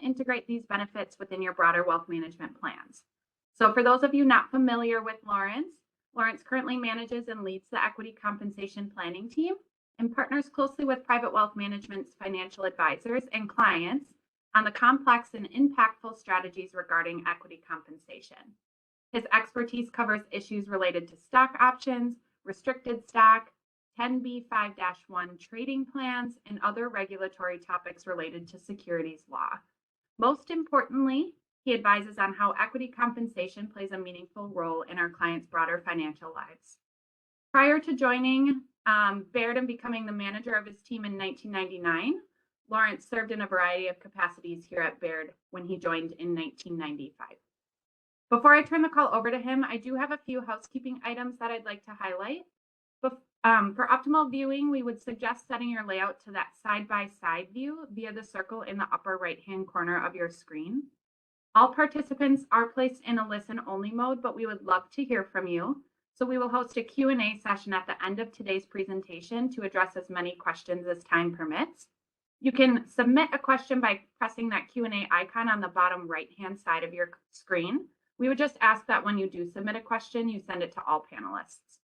integrate these benefits within your broader wealth management plans. So for those of you not familiar with Laurence currently manages and leads the equity compensation planning team and partners closely with private wealth management's financial advisors and clients on the complex and impactful strategies regarding equity compensation. His expertise covers issues related to stock options, restricted stock, 10b5-1 trading plans, and other regulatory topics related to securities law. Most importantly, he advises on how equity compensation plays a meaningful role in our clients' broader financial lives. Prior to joining Baird and becoming the manager of his team in 1999, Laurence served in a variety of capacities here at Baird when he joined in 1995. Before I turn the call over to him, I do have a few housekeeping items that I'd like to highlight. For optimal viewing, we would suggest setting your layout to that side-by-side view via the circle in the upper right-hand corner of your screen. All participants are placed in a listen-only mode, but we would love to hear from you. So we will host a Q&A session at the end of today's presentation to address as many questions as time permits. You can submit a question by pressing that Q&A icon on the bottom right-hand side of your screen. We would just ask that when you do submit a question, you send it to all panelists.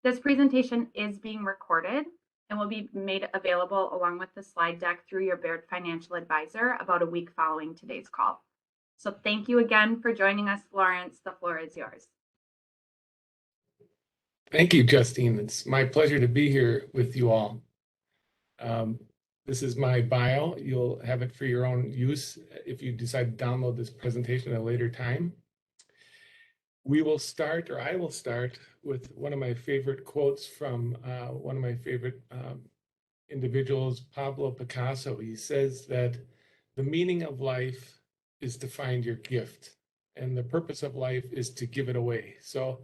This presentation is being recorded and will be made available along with the slide deck through your Baird financial advisor about a week following today's call. So thank you again for joining us, Laurence. The floor is yours. Thank you, Justine. It's my pleasure to be here with you all. This is my bio. You'll have it for your own use if you decide to download this presentation at a later time. We will start, or I will start, with one of my favorite quotes from one of my favorite individuals, Pablo Picasso. He says that the meaning of life is to find your gift, and the purpose of life is to give it away. So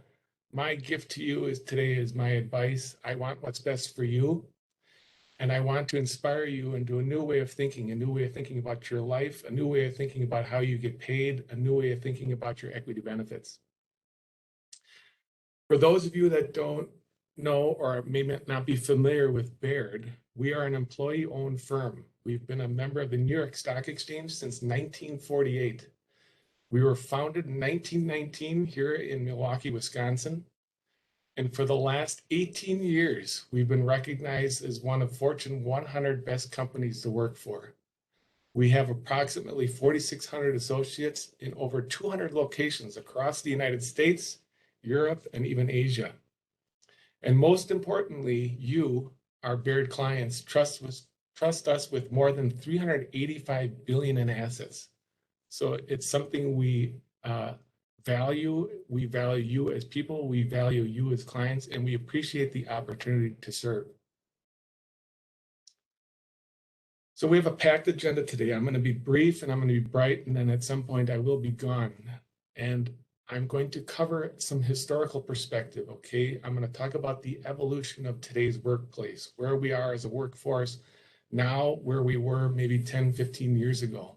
my gift to you today is my advice. I want what's best for you, and I want to inspire you into a new way of thinking about your life, a new way of thinking about how you get paid, a new way of thinking about your equity benefits. For those of you that don't know or may not be familiar with Baird, we are an employee-owned firm. We've been a member of the New York Stock Exchange since 1948. We were founded in 1919 here in Milwaukee, Wisconsin. And for the last 18 years, we've been recognized as one of Fortune 100 best companies to work for. We have approximately 4,600 associates in over 200 locations across the United States, Europe, and even Asia. And most importantly, you, our Baird clients, trust us with more than $385 billion in assets. So it's something we value. We value you as people, we value you as clients, and we appreciate the opportunity to serve. So we have a packed agenda today. I'm going to be brief and I'm going to be bright, and then at some point I will be gone. And I'm going to cover some historical perspective, okay? I'm going to talk about the evolution of today's workplace, where we are as a workforce now, where we were maybe 10, 15 years ago.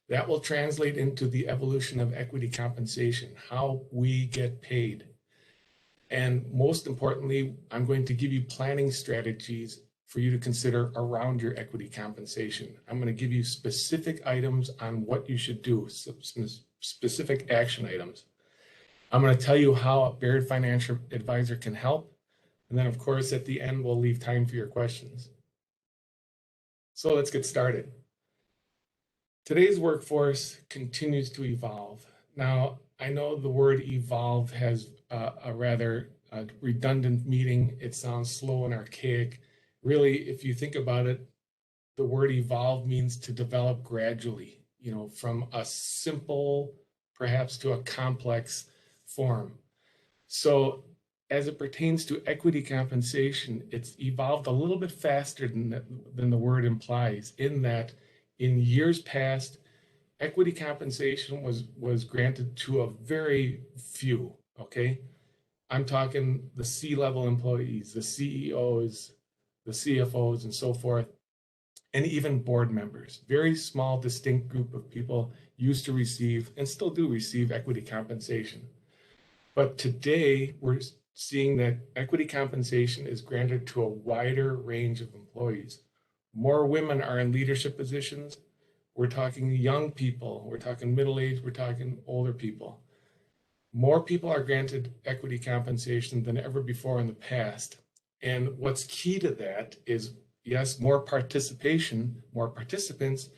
That will translate into the evolution of equity compensation, how we get paid. And most importantly, I'm going to give you planning strategies for you to consider around your equity compensation. I'm going to give you specific items on what you should do, specific action items. I'm going to tell you how a Baird financial advisor can help. And then, of course, at the end, we'll leave time for your questions. So let's get started. Today's workforce continues to evolve. Now, I know the word evolve has a rather redundant meaning. It sounds slow and archaic. Really, if you think about it, the word evolve means to develop gradually, from a simple, perhaps to a complex form. So as it pertains to equity compensation, it's evolved a little bit faster than the word implies, in that in years past, equity compensation was granted to a very few, okay? I'm talking the C-level employees, the CEOs, the CFOs, and so forth, and even board members. Very small, distinct group of people used to receive, and still do receive, equity compensation. But today, we're seeing that equity compensation is granted to a wider range of employees. More women are in leadership positions. We're talking young people, we're talking middle-aged, we're talking older people. More people are granted equity compensation than ever before in the past. And what's key to that is, yes, more participation, more participants,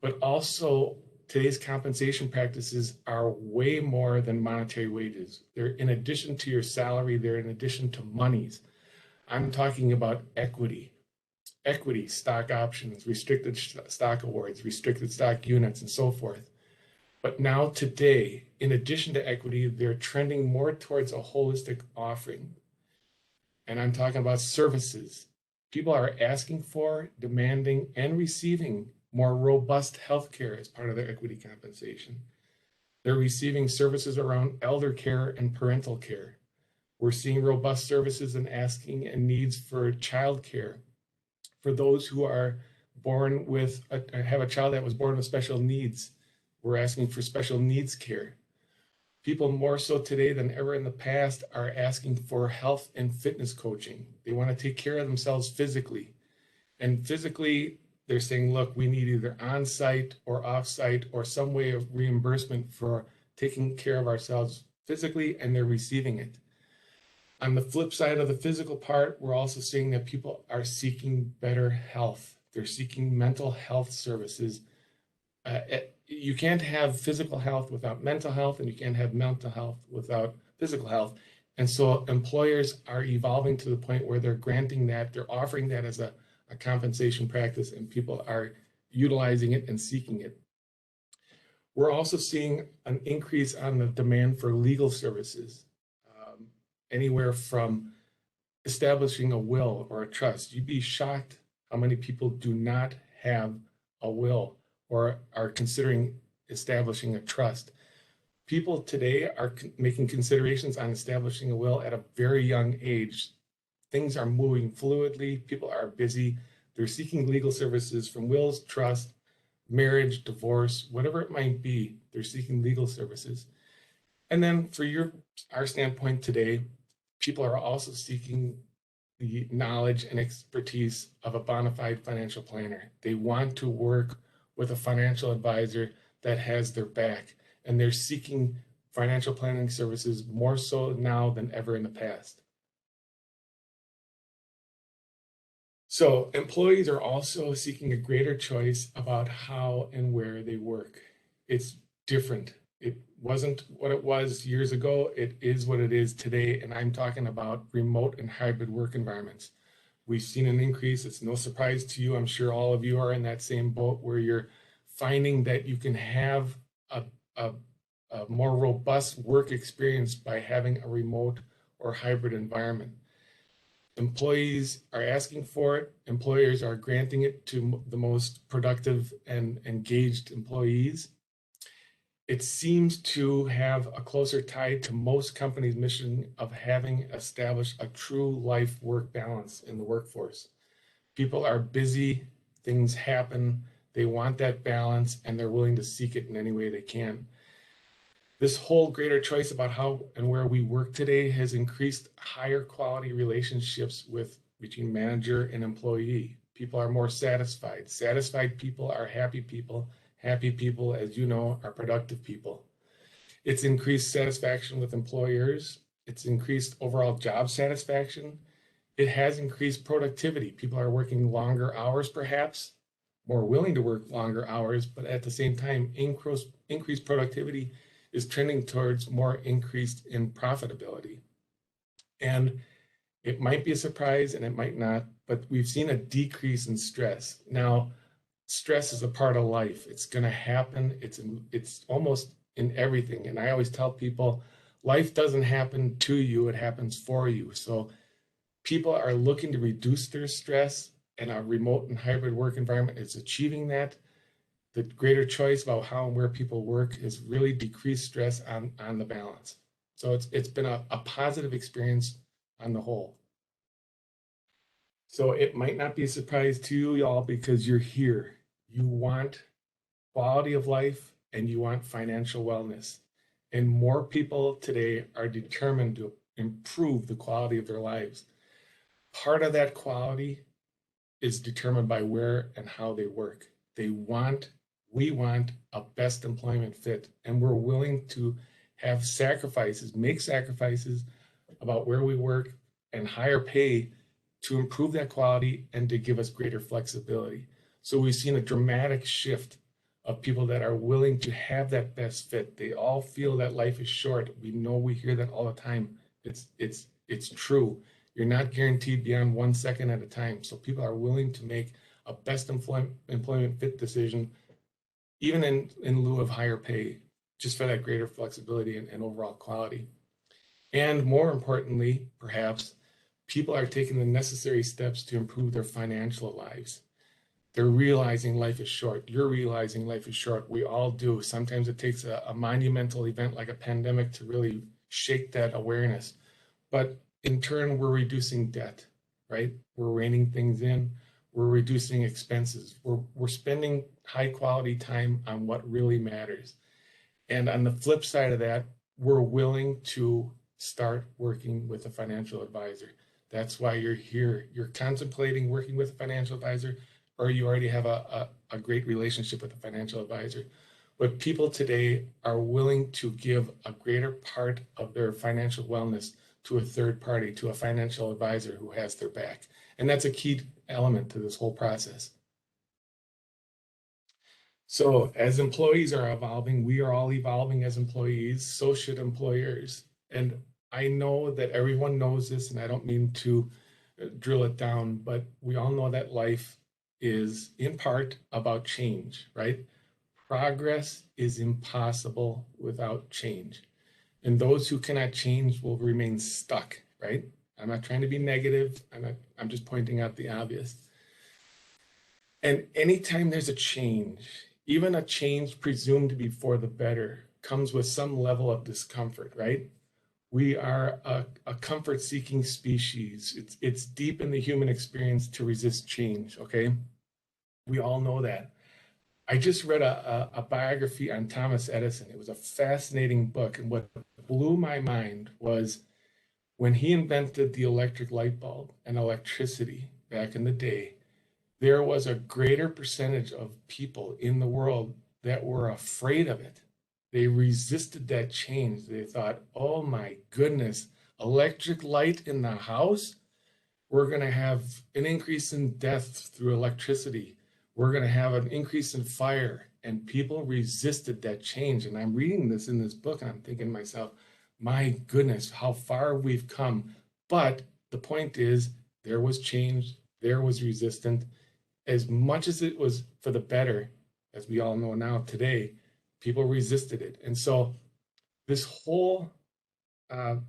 but also today's compensation practices are way more than monetary wages. They're in addition to your salary, they're in addition to monies. I'm talking about equity, stock options, restricted stock awards, restricted stock units, and so forth. But now today, in addition to equity, they're trending more towards a holistic offering. And I'm talking about services. People are asking for, demanding, and receiving more robust healthcare as part of their equity compensation. They're receiving services around elder care and parental care. We're seeing robust services and asking and needs for child care. For those who are born with, have a child that was born with special needs, we're asking for special needs care. People more so today than ever in the past are asking for health and fitness coaching. They want to take care of themselves physically. And physically, they're saying, look, we need either on-site or off-site or some way of reimbursement for taking care of ourselves physically, and they're receiving it. On the flip side of the physical part, we're also seeing that people are seeking better health. They're seeking mental health services. You can't have physical health without mental health, and you can't have mental health without physical health. And so employers are evolving to the point where they're granting that, they're offering that as a compensation practice, and people are utilizing it and seeking it. We're also seeing an increase on the demand for legal services, anywhere from establishing a will or a trust. You'd be shocked how many people do not have a will or are considering establishing a trust. People today are making considerations on establishing a will at a very young age. Things are moving fluidly. People are busy. They're seeking legal services from wills, trust, marriage, divorce, whatever it might be. They're seeking legal services. And then for our standpoint today, people are also seeking the knowledge and expertise of a bona fide financial planner. They want to work with a financial advisor that has their back, and they're seeking financial planning services more so now than ever in the past. So employees are also seeking a greater choice about how and where they work. It's different. It wasn't what it was years ago. It is what it is today. And I'm talking about remote and hybrid work environments. We've seen an increase. It's no surprise to you. I'm sure all of you are in that same boat where you're finding that you can have a more robust work experience by having a remote or hybrid environment. Employees are asking for it. Employers are granting it to the most productive and engaged employees. It seems to have a closer tie to most companies' mission of having established a true life-work balance in the workforce. People are busy, things happen, they want that balance, and they're willing to seek it in any way they can. This whole greater choice about how and where we work today has increased higher quality relationships between manager and employee. People are more satisfied. Satisfied people are happy people. Happy people, as you know, are productive people. It's increased satisfaction with employers. It's increased overall job satisfaction. It has increased productivity. People are working longer hours, perhaps, more willing to work longer hours, but at the same time, increased productivity is trending towards more increased in profitability. And it might be a surprise and it might not, but we've seen a decrease in stress. Now, stress is a part of life. It's going to happen. It's almost in everything. And I always tell people, life doesn't happen to you, it happens for you. So people are looking to reduce their stress, and a remote and hybrid work environment is achieving that. The greater choice about how and where people work has really decreased stress on the balance. So it's been a positive experience on the whole. So it might not be a surprise to you, y'all, because you're here. You want quality of life and you want financial wellness. And more people today are determined to improve the quality of their lives. Part of that quality is determined by where and how they work. They want We want a best employment fit, and we're willing to have sacrifices, make sacrifices about where we work and higher pay to improve that quality and to give us greater flexibility. So we've seen a dramatic shift of people that are willing to have that best fit. They all feel that life is short. We know, we hear that all the time. It's true. You're not guaranteed beyond 1 second at a time. So people are willing to make a best employment fit decision, even in lieu of higher pay, just for that greater flexibility and overall quality. And more importantly, perhaps, people are taking the necessary steps to improve their financial lives. They're realizing life is short. You're realizing life is short. We all do. Sometimes it takes a monumental event like a pandemic to really shake that awareness. But in turn, we're reducing debt, right? We're reining things in. We're reducing expenses. We're spending high quality time on what really matters. And on the flip side of that, we're willing to start working with a financial advisor. That's why you're here. You're contemplating working with a financial advisor, or you already have a great relationship with a financial advisor. But people today are willing to give a greater part of their financial wellness to a third party, to a financial advisor who has their back. And that's a key element to this whole process. So as employees are evolving, we are all evolving as employees, so should employers. And I know that everyone knows this, and I don't mean to drill it down, but we all know that life is in part about change, right? Progress is impossible without change. And those who cannot change will remain stuck, right? I'm not trying to be negative. I'm just pointing out the obvious. And anytime there's a change, even a change presumed to be for the better, comes with some level of discomfort, right? We are a comfort-seeking species. It's deep in the human experience to resist change, okay? We all know that. I just read a biography on Thomas Edison. It was a fascinating book. And what blew my mind was when he invented the electric light bulb and electricity back in the day, there was a greater percentage of people in the world that were afraid of it. They resisted that change. They thought, oh my goodness, electric light in the house? We're going to have an increase in death through electricity. We're going to have an increase in fire. And people resisted that change. And I'm reading this in this book and I'm thinking to myself, my goodness, how far we've come. But the point is, there was change, there was resistance. As much as it was for the better, as we all know now today, people resisted it. And so this whole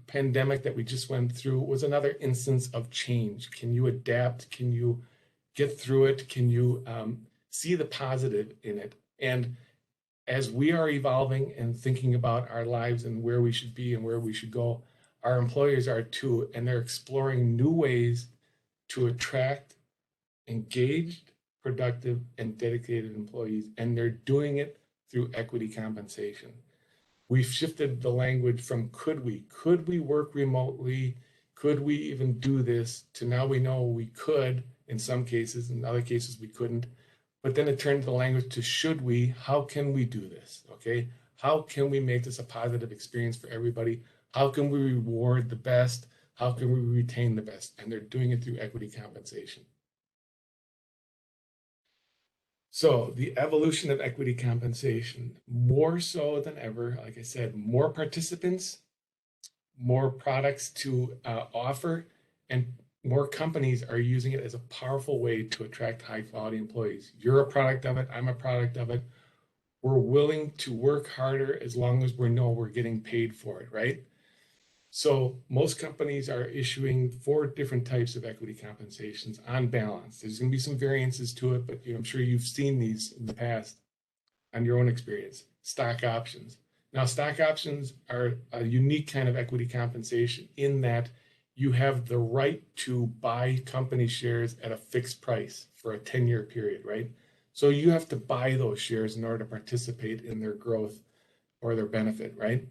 pandemic that we just went through was another instance of change. Can you adapt? Can you get through it? Can you see the positive in it? And as we are evolving and thinking about our lives and where we should be and where we should go, our employers are too, and they're exploring new ways to attract engaged, productive, and dedicated employees, and they're doing it through equity compensation. We've shifted the language from could we work remotely, could we even do this, to now we know we could in some cases, in other cases we couldn't. But then it turned the language to should we, how can we do this, okay? How can we make this a positive experience for everybody? How can we reward the best? How can we retain the best? And they're doing it through equity compensation. So the evolution of equity compensation, more so than ever, like I said, more participants, more products to offer, and more companies are using it as a powerful way to attract high quality employees. You're a product of it, I'm a product of it. We're willing to work harder as long as we know we're getting paid for it, right? So most companies are issuing 4 different types of equity compensations on balance. There's going to be some variances to it, but I'm sure you've seen these in the past on your own experience. Stock options. Now, stock options are a unique kind of equity compensation in that you have the right to buy company shares at a fixed price for a 10-year period, right? So you have to buy those shares in order to participate in their growth or their benefit, right?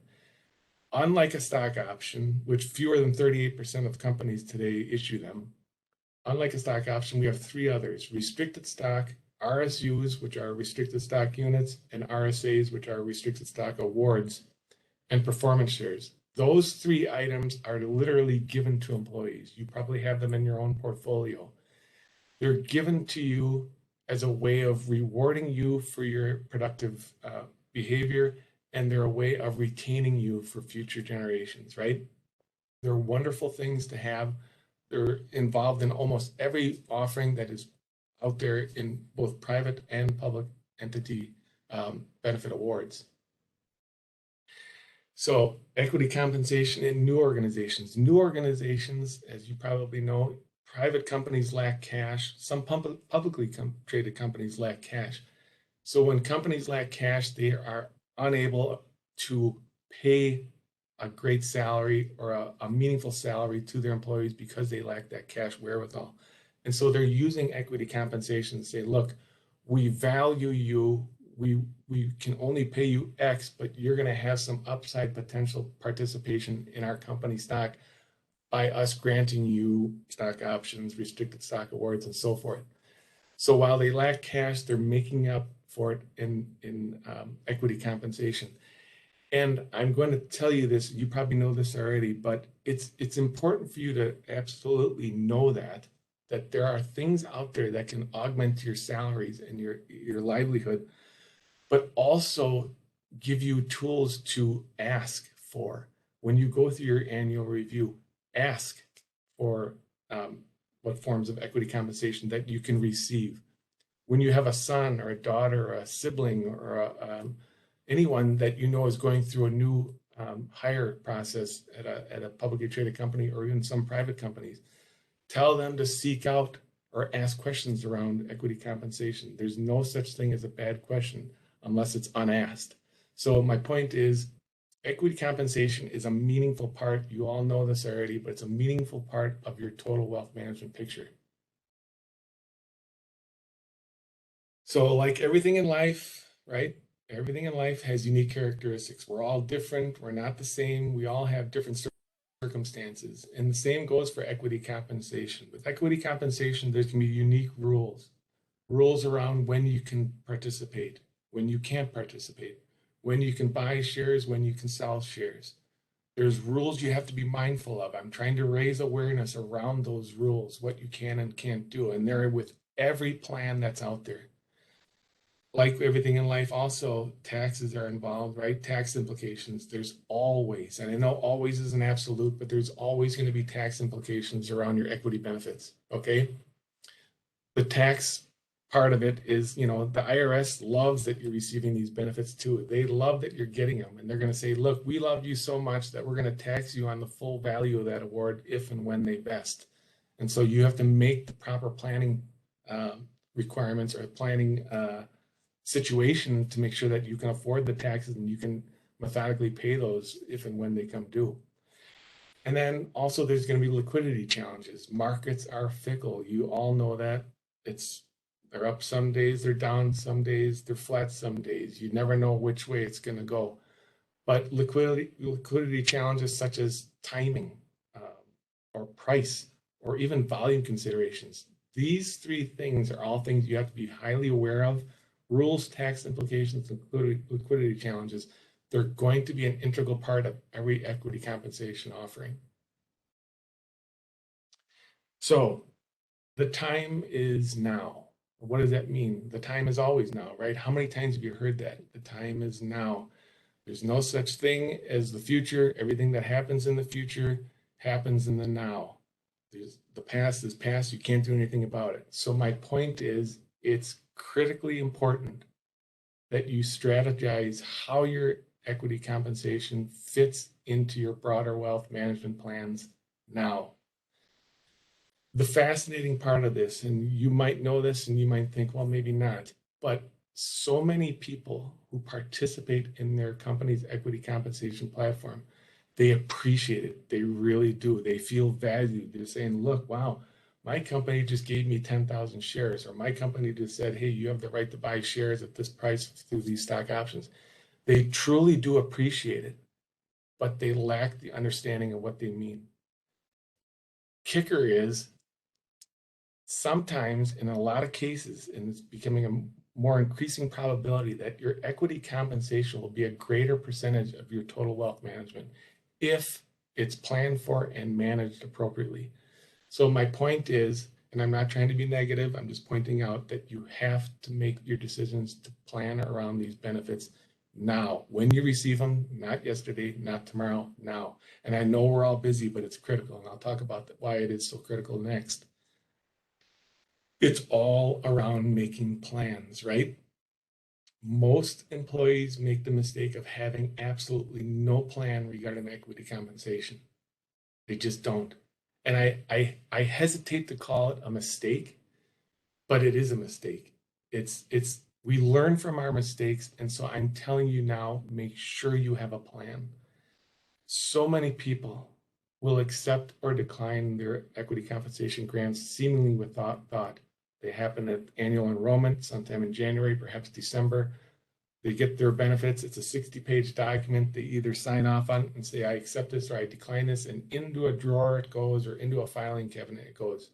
Unlike a stock option, which fewer than 38% of companies today issue them, unlike a stock option, we have 3 others: restricted stock, RSUs, which are restricted stock units, and RSAs, which are restricted stock awards, and performance shares. Those three items are literally given to employees. You probably have them in your own portfolio. They're given to you as a way of rewarding you for your productive behavior, and they're a way of retaining you for future generations, right? They're wonderful things to have. They're involved in almost every offering that is out there in both private and public entity benefit awards. So equity compensation in new organizations. New organizations, as you probably know, private companies lack cash. Some publicly traded companies lack cash. So when companies lack cash, they are unable to pay a great salary or a meaningful salary to their employees because they lack that cash wherewithal. And so they're using equity compensation to say, look, we value you. We can only pay you X, but you're going to have some upside potential participation in our company stock by us granting you stock options, restricted stock awards, and so forth. So while they lack cash, they're making up for it in equity compensation. And I'm going to tell you this, you probably know this already, but it's important for you to absolutely know that there are things out there that can augment your salaries and your livelihood, but also give you tools to ask for. When you go through your annual review, ask for what forms of equity compensation that you can receive. When you have a son or a daughter or a sibling or anyone that you know is going through a new hire process at a publicly traded company or even some private companies, tell them to seek out or ask questions around equity compensation. There's no such thing as a bad question unless it's unasked. So my point is, equity compensation is a meaningful part. You all know this already, but it's a meaningful part of your total wealth management picture. So like everything in life, right? Everything in life has unique characteristics. We're all different. We're not the same. We all have different circumstances. And the same goes for equity compensation. With equity compensation, there's going to be unique rules. Rules around when you can participate, when you can't participate, when you can buy shares, when you can sell shares. There's rules you have to be mindful of. I'm trying to raise awareness around those rules, what you can and can't do. And they're with every plan that's out there. Like everything in life, also taxes are involved, right? Tax implications. There's always, and I know always is an absolute, but there's always going to be tax implications around your equity benefits, okay? The tax part of it is, you know, the IRS loves that you're receiving these benefits too. They love that you're getting them, and they're going to say, look, we love you so much that we're going to tax you on the full value of that award if and when they vest. And so you have to make the proper planning requirements or planning situation to make sure that you can afford the taxes and you can methodically pay those if and when they come due. And then also there's going to be liquidity challenges. Markets are fickle. You all know that. They're up some days, they're down some days, they're flat some days. You never know which way it's going to go. But liquidity challenges such as timing or price or even volume considerations. These three things are all things you have to be highly aware of. Rules, tax implications, and liquidity challenges. They're going to be an integral part of every equity compensation offering. So the time is now. What does that mean? The time is always now, right? How many times have you heard that? The time is now. There's no such thing as the future. Everything that happens in the future happens in the now. The past is past. You can't do anything about it. So my point is, it's critically important that you strategize how your equity compensation fits into your broader wealth management plans now. The fascinating part of this, and you might know this and you might think, well, maybe not, but so many people who participate in their company's equity compensation platform, they appreciate it. They really do. They feel valued. They're saying, look, wow, my company just gave me 10,000 shares, or my company just said, hey, you have the right to buy shares at this price through these stock options. They truly do appreciate it, but they lack the understanding of what they mean. Kicker is, Sometimes, in a lot of cases, and it's becoming a more increasing probability that your equity compensation will be a greater percentage of your total wealth management if it's planned for and managed appropriately. So my point is, and I'm not trying to be negative, I'm just pointing out that you have to make your decisions to plan around these benefits now, when you receive them, not yesterday, not tomorrow, now. And I know we're all busy, but it's critical. And I'll talk about why it is so critical next. It's all around making plans, right? Most employees make the mistake of having absolutely no plan regarding equity compensation. They just don't. And I hesitate to call it a mistake, but it is a mistake. We learn from our mistakes. And so I'm telling you now, make sure you have a plan. So many people will accept or decline their equity compensation grants seemingly without thought. They happen at annual enrollment sometime in January, perhaps December. They get their benefits. It's a 60-page document. They either sign off on it and say, I accept this or I decline this, and into a drawer it goes or into a filing cabinet it goes.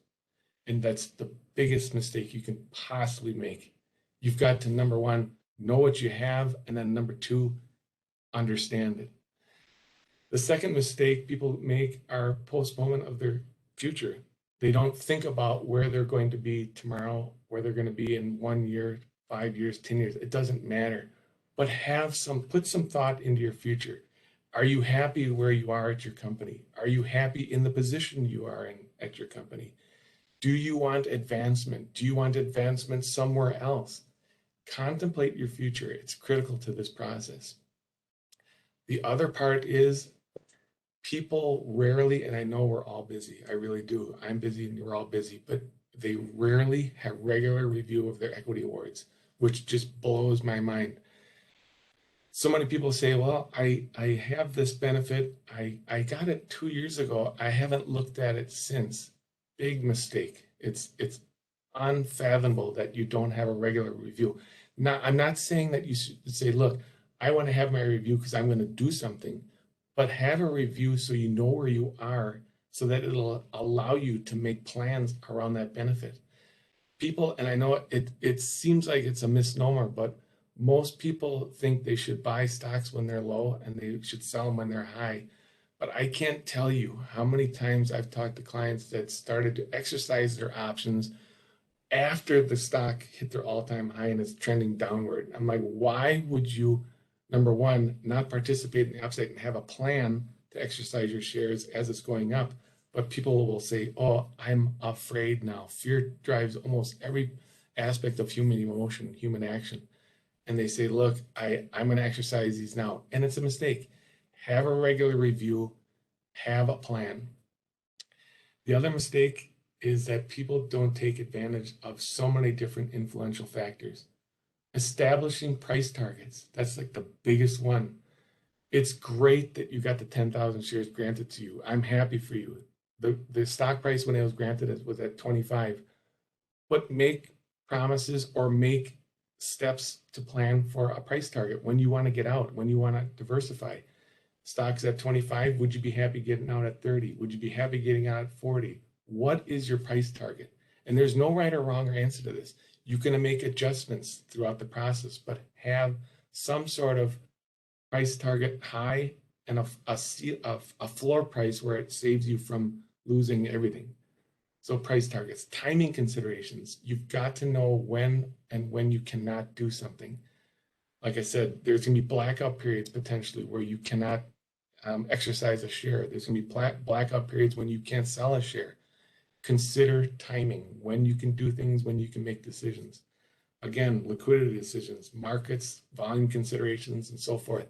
And that's the biggest mistake you can possibly make. You've got to, number one, know what you have, and then number two, understand it. The second mistake people make are postponement of their future. They don't think about where they're going to be tomorrow, where they're going to be in 1 year, 5 years, 10 years. It doesn't matter. But put some thought into your future. Are you happy where you are at your company? Are you happy in the position you are in at your company? Do you want advancement? Do you want advancement somewhere else? Contemplate your future. It's critical to this process. The other part is people rarely, and I know we're all busy, I really do. I'm busy and you're all busy, but they rarely have regular review of their equity awards, which just blows my mind. So many people say, well, I have this benefit. I got it 2 years ago. I haven't looked at it since. Big mistake. It's unfathomable that you don't have a regular review. Now, I'm not saying that you should say, look, I want to have my review because I'm going to do something, but have a review so you know where you are so that it'll allow you to make plans around that benefit. People, and I know it seems like it's a misnomer, but most people think they should buy stocks when they're low and they should sell them when they're high. But I can't tell you how many times I've talked to clients that started to exercise their options after the stock hit their all-time high and is trending downward. I'm like, why would you, number one, not participate in the upside and have a plan to exercise your shares as it's going up? But people will say, oh, I'm afraid now. Fear drives almost every aspect of human emotion, human action. And they say, look, I'm going to exercise these now. And it's a mistake. Have a regular review, have a plan. The other mistake is that people don't take advantage of so many different influential factors. Establishing price targets, that's like the biggest one. It's great that you got the 10,000 shares granted to you. I'm happy for you. The stock price when it was granted was at 25. But make promises or make steps to plan for a price target when you want to get out, when you want to diversify. Stocks at 25, would you be happy getting out at 30? Would you be happy getting out at 40? What is your price target? And there's no right or wrong answer to this. You're going to make adjustments throughout the process, but have some sort of price target high and a floor price where it saves you from losing everything. So price targets, timing considerations. You've got to know when and when you cannot do something. Like I said, there's going to be blackout periods potentially where you cannot exercise a share. There's going to be blackout periods when you can't sell a share. Consider timing, when you can do things, when you can make decisions. Again, liquidity decisions, markets, volume considerations, and so forth.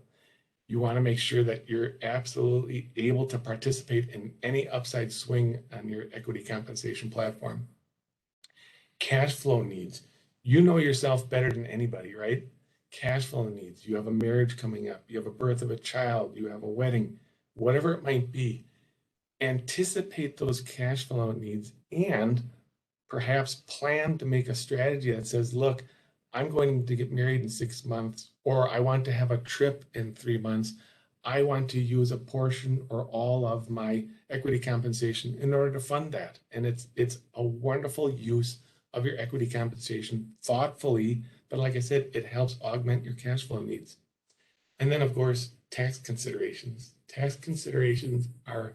You want to make sure that you're absolutely able to participate in any upside swing on your equity compensation platform. Cash flow needs. You know yourself better than anybody, right? Cash flow needs. You have a marriage coming up. You have a birth of a child. You have a wedding, whatever it might be. Anticipate those cash flow needs and perhaps plan to make a strategy that says, look, I'm going to get married in 6 months, or I want to have a trip in 3 months. I want to use a portion or all of my equity compensation in order to fund that. And it's a wonderful use of your equity compensation thoughtfully, but like I said, it helps augment your cash flow needs. And then of course, tax considerations. Tax considerations are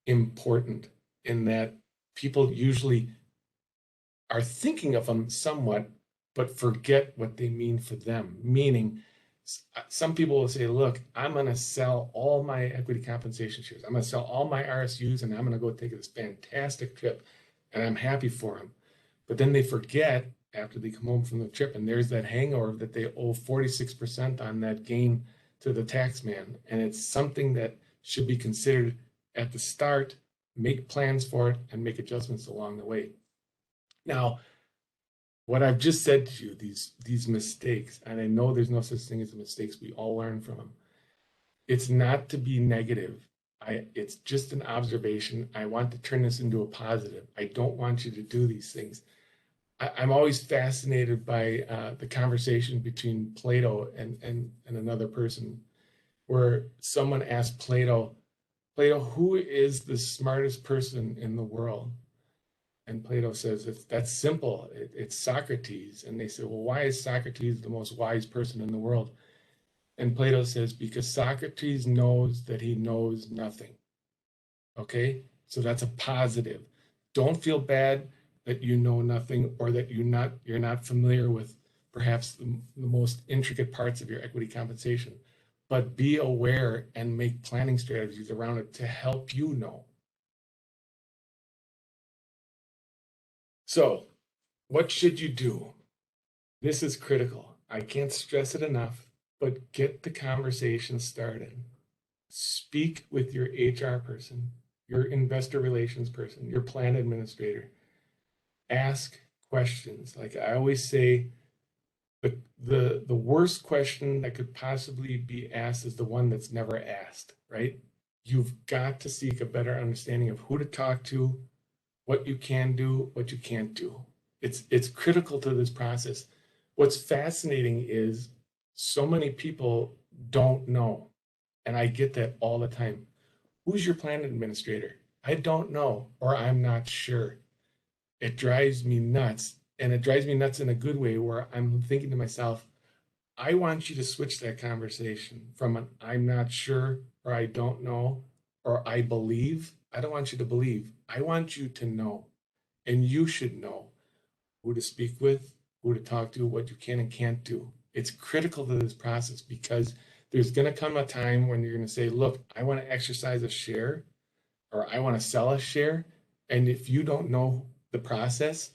important in that people usually are thinking of them somewhat, but forget what they mean for them. Meaning, some people will say, look, I'm going to sell all my equity compensation shares. I'm going to sell all my RSUs and I'm going to go take this fantastic trip and I'm happy for them. But then they forget after they come home from the trip and there's that hangover that they owe 46% on that gain to the tax man. And it's something that should be considered at the start, make plans for it and make adjustments along the way. Now, what I've just said to you, these mistakes, and I know there's no such thing as mistakes, we all learn from them. It's not to be negative. It's just an observation. I want to turn this into a positive. I don't want you to do these things. I'm always fascinated by the conversation between Plato and another person, where someone asked Plato, who is the smartest person in the world? And Plato says, that's simple. It's Socrates. And they say, well, why is Socrates the most wise person in the world? And Plato says, because Socrates knows that he knows nothing. Okay? So that's a positive. Don't feel bad that you know nothing or that you're not familiar with perhaps the most intricate parts of your equity compensation. But be aware and make planning strategies around it to help you know. So, what should you do? This is critical. I can't stress it enough, but get the conversation started. Speak with your HR person, your investor relations person, your plan administrator. Ask questions. Like I always say, the worst question that could possibly be asked is the one that's never asked, right? You've got to seek a better understanding of who to talk to, what you can do, what you can't do. It's critical to this process. What's fascinating is so many people don't know, and I get that all the time. Who's your plan administrator? I don't know, or I'm not sure. It drives me nuts, and it drives me nuts in a good way where I'm thinking to myself, I want you to switch that conversation from an I'm not sure, or I don't know, or I believe. I don't want you to believe. I want you to know. And you should know who to speak with, who to talk to, what you can and can't do. It's critical to this process because there's going to come a time when you're going to say, look, I want to exercise a share or I want to sell a share. And if you don't know the process,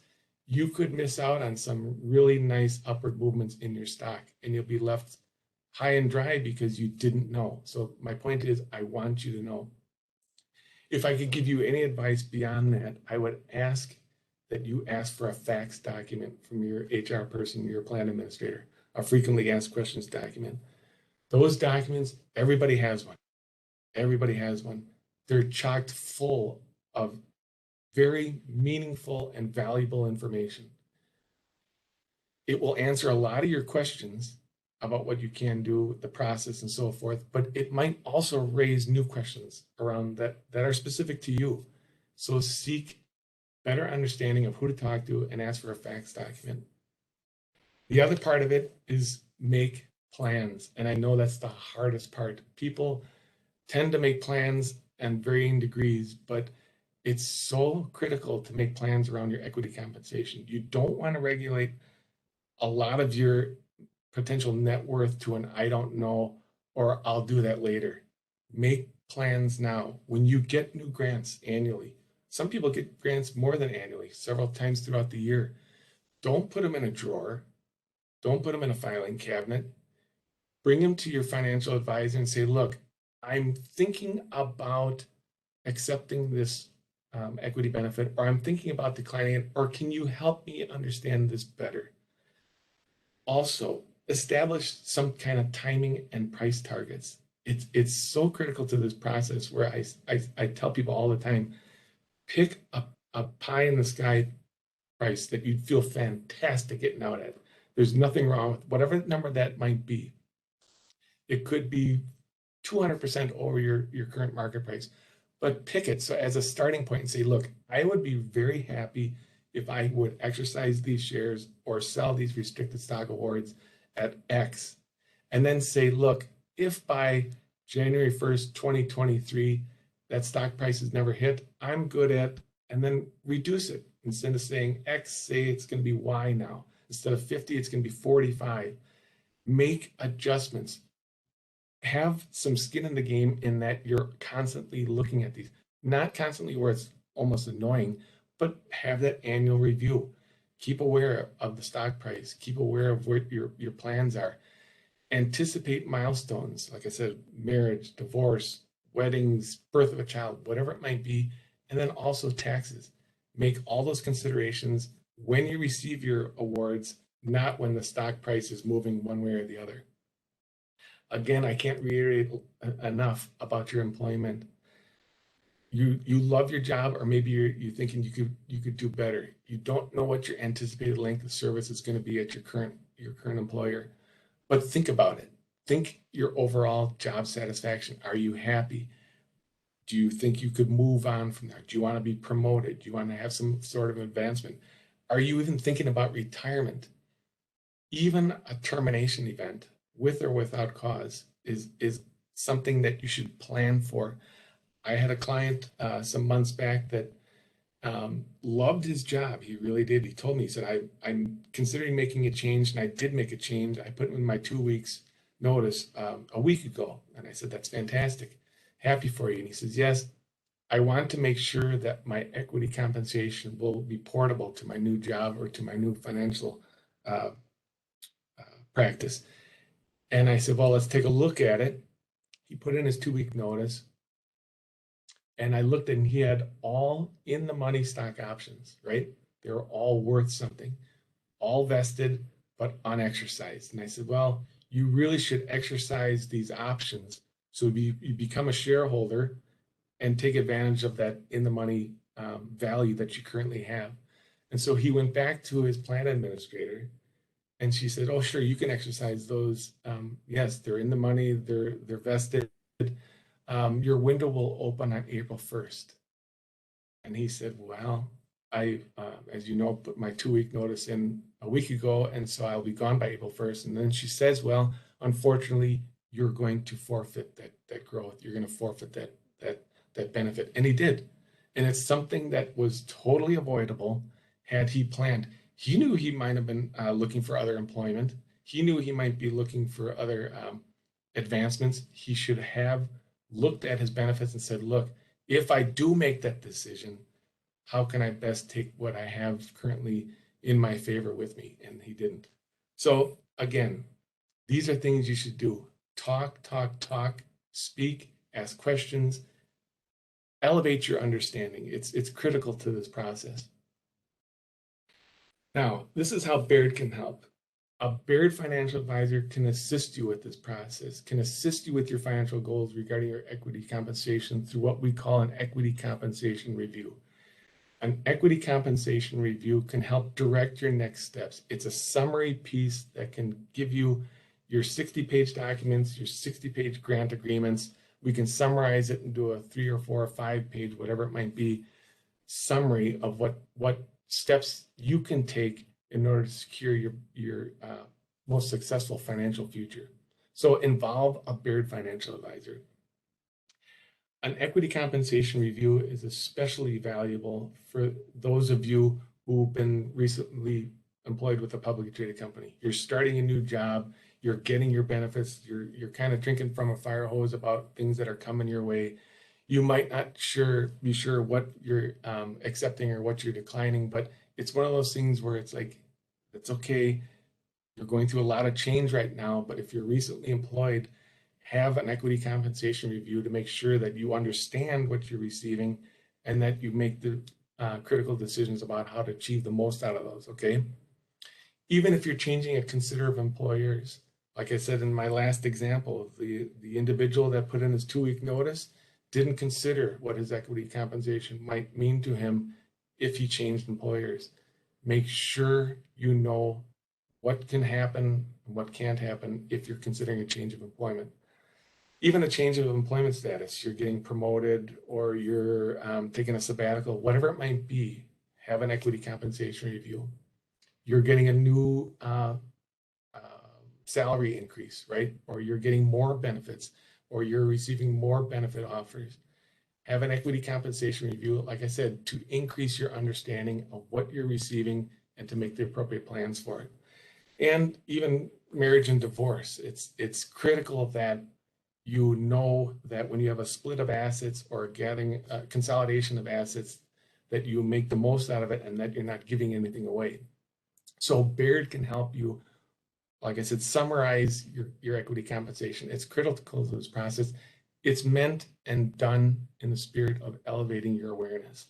you could miss out on some really nice upward movements in your stock and you'll be left high and dry because you didn't know. So my point is, I want you to know. If I could give you any advice beyond that, I would ask that you ask for a fax document from your HR person, your plan administrator, a frequently asked questions document. Those documents, everybody has one. Everybody has one. They're chocked full of very meaningful and valuable information. It will answer a lot of your questions about what you can do, the process and so forth, but it might also raise new questions around that are specific to you. So seek better understanding of who to talk to and ask for a fax document. The other part of it is make plans. And I know that's the hardest part. People tend to make plans in varying degrees, but it's so critical to make plans around your equity compensation. You don't want to regulate a lot of your potential net worth to an I don't know or I'll do that later. Make plans now. When you get new grants annually, some people get grants more than annually, several times throughout the year. Don't put them in a drawer. Don't put them in a filing cabinet. Bring them to your financial advisor and say, look, I'm thinking about accepting this equity benefit, or I'm thinking about declining it, or can you help me understand this better? Also, establish some kind of timing and price targets. It's so critical to this process where I tell people all the time, pick a pie in the sky price that you'd feel fantastic getting out at. There's nothing wrong with whatever number that might be. It could be 200% over your current market price. But pick it so as a starting point and say, look, I would be very happy if I would exercise these shares or sell these restricted stock awards at X. And then say, look, if by January 1st, 2023, that stock price is never hit, I'm good at, and then reduce it. Instead of saying X, say it's going to be Y now. Instead of 50, it's going to be 45. Make adjustments. Have some skin in the game in that you're constantly looking at these. Not constantly where it's almost annoying, but have that annual review. Keep aware of the stock price. Keep aware of what your plans are. Anticipate milestones, like I said, marriage, divorce, weddings, birth of a child, whatever it might be, and then also taxes. Make all those considerations when you receive your awards, not when the stock price is moving one way or the other. Again, I can't reiterate enough about your employment. You love your job, or maybe you're thinking you could do better. You don't know what your anticipated length of service is going to be at your current employer. But think about it. Think your overall job satisfaction. Are you happy? Do you think you could move on from there? Do you want to be promoted? Do you want to have some sort of advancement? Are you even thinking about retirement? Even a termination event, with or without cause, is something that you should plan for. I had a client some months back that loved his job. He really did. He told me, he said, I'm considering making a change, and I did make a change. I put in my 2 weeks notice a week ago. And I said, that's fantastic. Happy for you. And he says, yes, I want to make sure that my equity compensation will be portable to my new job or to my new financial practice. And I said, well, let's take a look at it. He put in his 2 week notice. And I looked and he had all in the money stock options, right? They were all worth something, all vested, but unexercised. And I said, well, you really should exercise these options so you become a shareholder and take advantage of that in the money value that you currently have. And so he went back to his plan administrator and she said, oh, sure, you can exercise those. Yes, they're in the money, they're vested. Your window will open on April 1st. And he said, well, I, as you know, put my 2 week notice in a week ago, and so I'll be gone by April 1st. And then she says, well, unfortunately, you're going to forfeit that growth. You're going to forfeit that benefit. And he did. And it's something that was totally avoidable had he planned. He knew he might have been looking for other employment. He knew he might be looking for other advancements. He should have looked at his benefits and said, look, if I do make that decision, how can I best take what I have currently in my favor with me? And he didn't. So again, these are things you should do. Talk, speak, ask questions, elevate your understanding. It's critical to this process. Now, this is how Baird can help. A Baird financial advisor can assist you with this process, can assist you with your financial goals regarding your equity compensation through what we call an equity compensation review. An equity compensation review can help direct your next steps. It's a summary piece that can give you your 60-page documents, your 60-page grant agreements. We can summarize it into a 3 or 4 or 5-page, whatever it might be, summary of what steps you can take in order to secure your most successful financial future. So involve a Baird financial advisor. An equity compensation review is especially valuable for those of you who've been recently employed with a publicly traded company. You're starting a new job, you're getting your benefits, you're kind of drinking from a fire hose about things that are coming your way. You might not be sure what you're accepting or what you're declining, but it's one of those things where it's like, it's okay. You're going through a lot of change right now, but if you're recently employed, have an equity compensation review to make sure that you understand what you're receiving and that you make the critical decisions about how to achieve the most out of those, okay? Even if you're changing a considerable employers, like I said in my last example, the individual that put in his 2 week notice didn't consider what his equity compensation might mean to him if he changed employers. Make sure you know what can happen and what can't happen if you're considering a change of employment. even a change of employment status, you're getting promoted or you're taking a sabbatical, whatever it might be, have an equity compensation review. You're getting a new salary increase, right? Or you're getting more benefits, or you're receiving more benefit offers. Have an equity compensation review, like I said, to increase your understanding of what you're receiving and to make the appropriate plans for it. And even marriage and divorce, it's critical that you know that when you have a split of assets or gathering consolidation of assets, that you make the most out of it and that you're not giving anything away. So Baird can help you, like I said, summarize your equity compensation. It's critical to this process. It's meant and done in the spirit of elevating your awareness.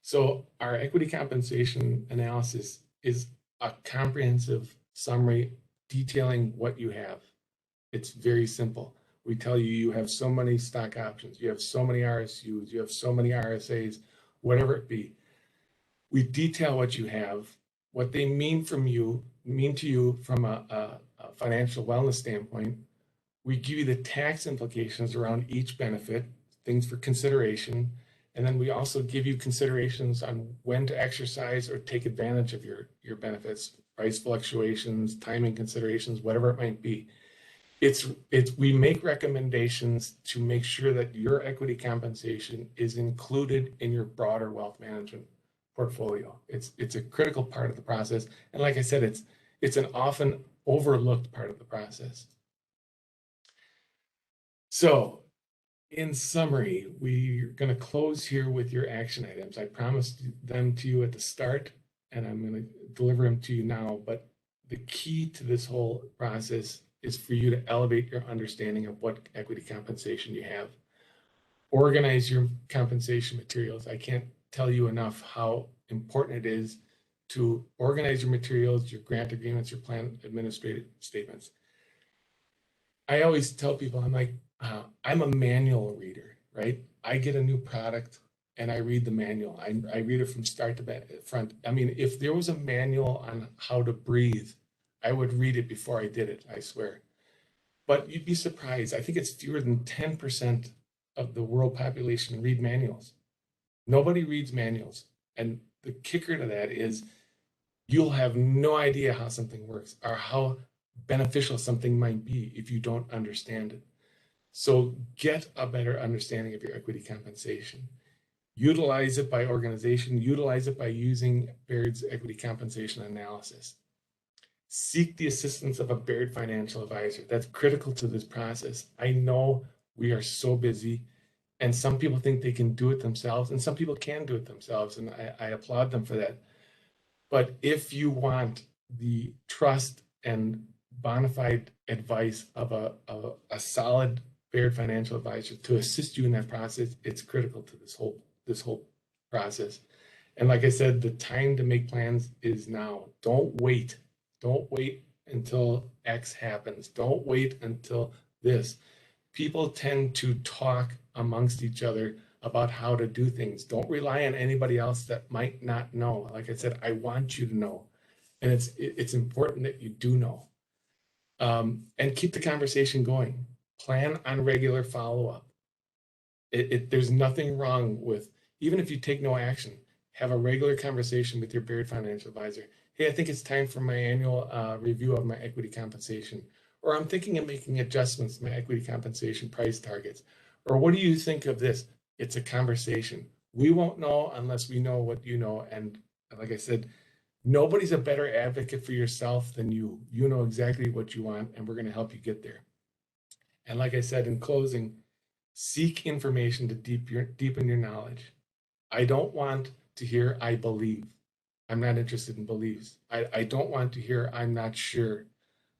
So our equity compensation analysis is a comprehensive summary detailing what you have. It's very simple. We tell you you have so many stock options, you have so many RSUs, you have so many RSAs, whatever it be. We detail what you have, what they mean to you from a financial wellness standpoint. We give you the tax implications around each benefit, things for consideration. And then we also give you considerations on when to exercise or take advantage of your benefits, price fluctuations, timing considerations, whatever it might be. We make recommendations to make sure that your equity compensation is included in your broader wealth management portfolio. It's a critical part of the process. And like I said, it's an often overlooked part of the process. So in summary, we're going to close here with your action items. I promised them to you at the start, and I'm going to deliver them to you now. But the key to this whole process is for you to elevate your understanding of what equity compensation you have. Organize your compensation materials. I can't tell you enough how important it is to organize your materials, your grant agreements, your plan administrative statements. I always tell people, I'm like, I'm a manual reader, right? I get a new product and I read the manual. I read it from start to front. I mean, if there was a manual on how to breathe, I would read it before I did it, I swear. But you'd be surprised. I think it's fewer than 10% of the world population read manuals. Nobody reads manuals. And the kicker to that is you'll have no idea how something works or how beneficial something might be if you don't understand it. So get a better understanding of your equity compensation. Utilize it by organization, utilize it by using Baird's equity compensation analysis. Seek the assistance of a Baird financial advisor. That's critical to this process. I know we are so busy and some people think they can do it themselves and some people can do it themselves, and I applaud them for that. But if you want the trust and bona fide advice of a solid Baird financial advisor to assist you in that process, it's critical to this whole process. And like I said, the time to make plans is now. Don't wait. Don't wait until X happens. Don't wait until this. People tend to talk amongst each other about how to do things. Don't rely on anybody else that might not know. Like I said, I want you to know. And it's important that you do know. And keep the conversation going. Plan on regular follow-up. There's nothing wrong with, even if you take no action, have a regular conversation with your Baird financial advisor. Hey, I think it's time for my annual review of my equity compensation. Or I'm thinking of making adjustments to my equity compensation price targets. Or what do you think of this? It's a conversation. We won't know unless we know what you know. And like I said, nobody's a better advocate for yourself than you. You know exactly what you want, and we're going to help you get there. And like I said, in closing, seek information to deepen your knowledge. I don't want to hear I believe. I'm not interested in beliefs. I don't want to hear I'm not sure.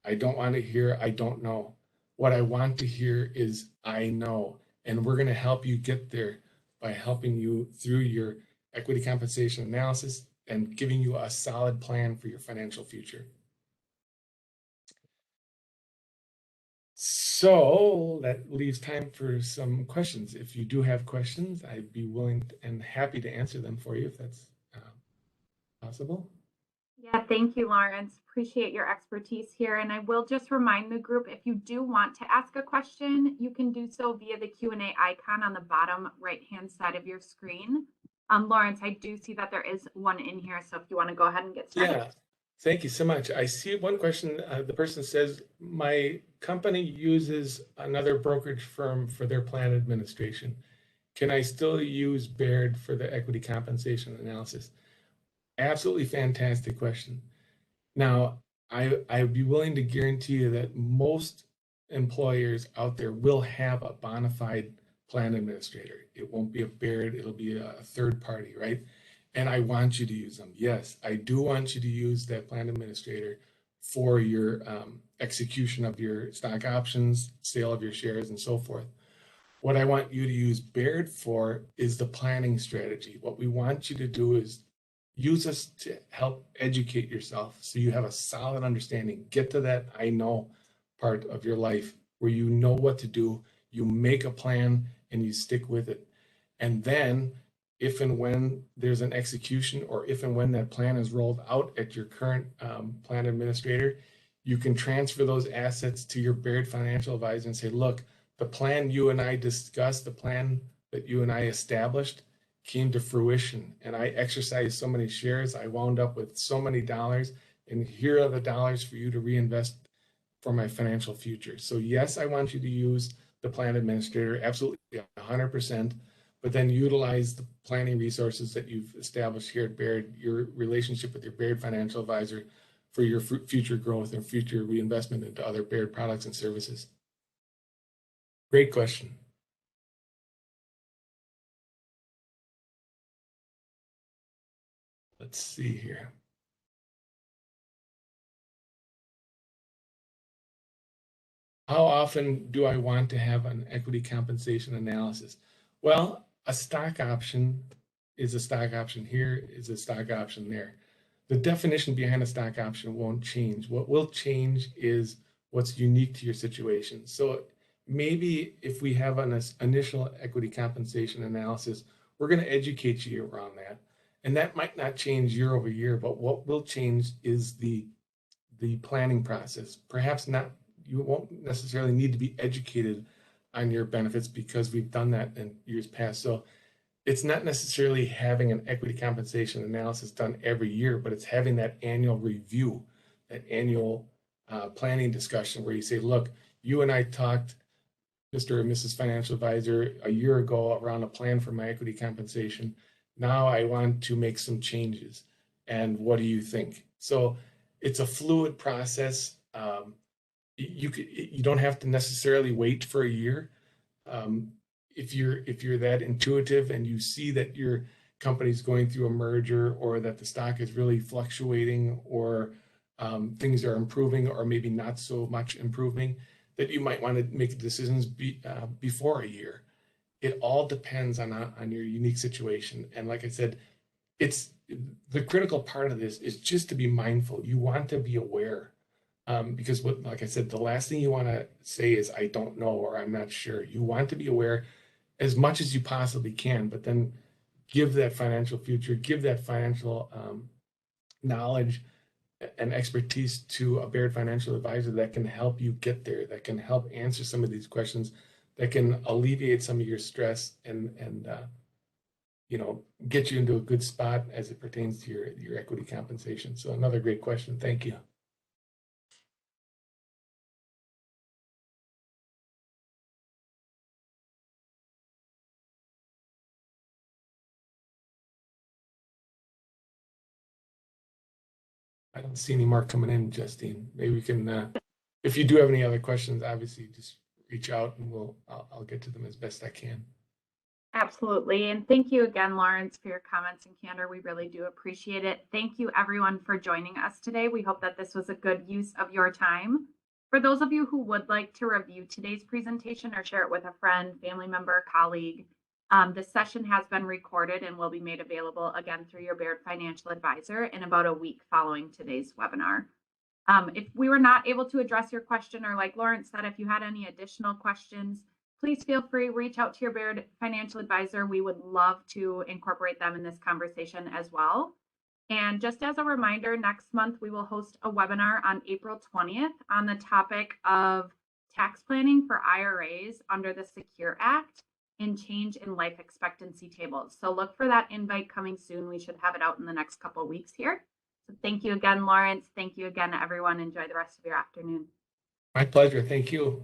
I don't want to hear I don't know. What I want to hear is I know. And we're going to help you get there by helping you through your equity compensation analysis and giving you a solid plan for your financial future. So that leaves time for some questions. If you do have questions, I'd be willing and happy to answer them for you if that's possible. Yeah, thank you, Lawrence. Appreciate your expertise here. And I will just remind the group, if you do want to ask a question, you can do so via the Q&A icon on the bottom right-hand side of your screen. Lawrence, I do see that there is one in here. So if you want to go ahead and get started. Yeah, thank you so much. I see one question. The person says, my company uses another brokerage firm for their plan administration. Can I still use Baird for the equity compensation analysis? Absolutely fantastic question. Now, I'd be willing to guarantee you that most employers out there will have a bona fide plan administrator. It won't be a Baird, it'll be a third party, right? And I want you to use them. Yes, I do want you to use that plan administrator for your execution of your stock options, sale of your shares, and so forth. What I want you to use Baird for is the planning strategy. What we want you to do is use us to help educate yourself so you have a solid understanding. Get to that I know part of your life where you know what to do, you make a plan and you stick with it. And then if and when there's an execution, or if and when that plan is rolled out at your current plan administrator, you can transfer those assets to your Baird financial advisor and say, look, the plan you and I discussed, the plan that you and I established came to fruition, and I exercised so many shares, I wound up with so many dollars, and here are the dollars for you to reinvest for my financial future. So yes, I want you to use the plan administrator, absolutely 100%, but then utilize the planning resources that you've established here at Baird, your relationship with your Baird financial advisor for your future growth and future reinvestment into other Baird products and services. Great question. Let's see here. How often do I want to have an equity compensation analysis? Well, a stock option is a stock option here, is a stock option there. The definition behind a stock option won't change. What will change is what's unique to your situation. So maybe if we have an initial equity compensation analysis, we're going to educate you around that. And that might not change year over year, but what will change is the planning process. Perhaps not, you won't necessarily need to be educated on your benefits because we've done that in years past. So it's not necessarily having an equity compensation analysis done every year, but it's having that annual review, that annual planning discussion where you say, look, you and I talked, Mr. and Mrs. Financial Advisor, a year ago around a plan for my equity compensation. Now I want to make some changes. And what do you think? So it's a fluid process. You don't have to necessarily wait for a year. If you're that intuitive and you see that your company's going through a merger, or that the stock is really fluctuating, or things are improving or maybe not so much improving, that you might want to make decisions before a year. It all depends on your unique situation. And like I said, it's the critical part of this is just to be mindful. You want to be aware, because like I said, the last thing you want to say is, I don't know, or I'm not sure. You want to be aware as much as you possibly can, but then give that financial future, give that financial knowledge and expertise to a Baird financial advisor that can help you get there, that can help answer some of these questions, that can alleviate some of your stress and get you into a good spot as it pertains to your equity compensation. So another great question. Thank you. I don't see any more coming in, Justine. Maybe we can, if you do have any other questions, obviously just reach out and I'll get to them as best I can. Absolutely. And thank you again, Lawrence, for your comments and candor. We really do appreciate it. Thank you, everyone, for joining us today. We hope that this was a good use of your time. For those of you who would like to review today's presentation or share it with a friend, family member, colleague, this session has been recorded and will be made available again through your Baird financial advisor in about a week following today's webinar. If we were not able to address your question, or like Lawrence said, if you had any additional questions, please feel free to reach out to your Baird financial advisor. We would love to incorporate them in this conversation as well. And just as a reminder, next month we will host a webinar on April 20th on the topic of tax planning for IRAs under the Secure Act and change in life expectancy tables. So look for that invite coming soon. We should have it out in the next couple of weeks here. So thank you again, Laurence. Thank you again, everyone. Enjoy the rest of your afternoon. My pleasure. Thank you.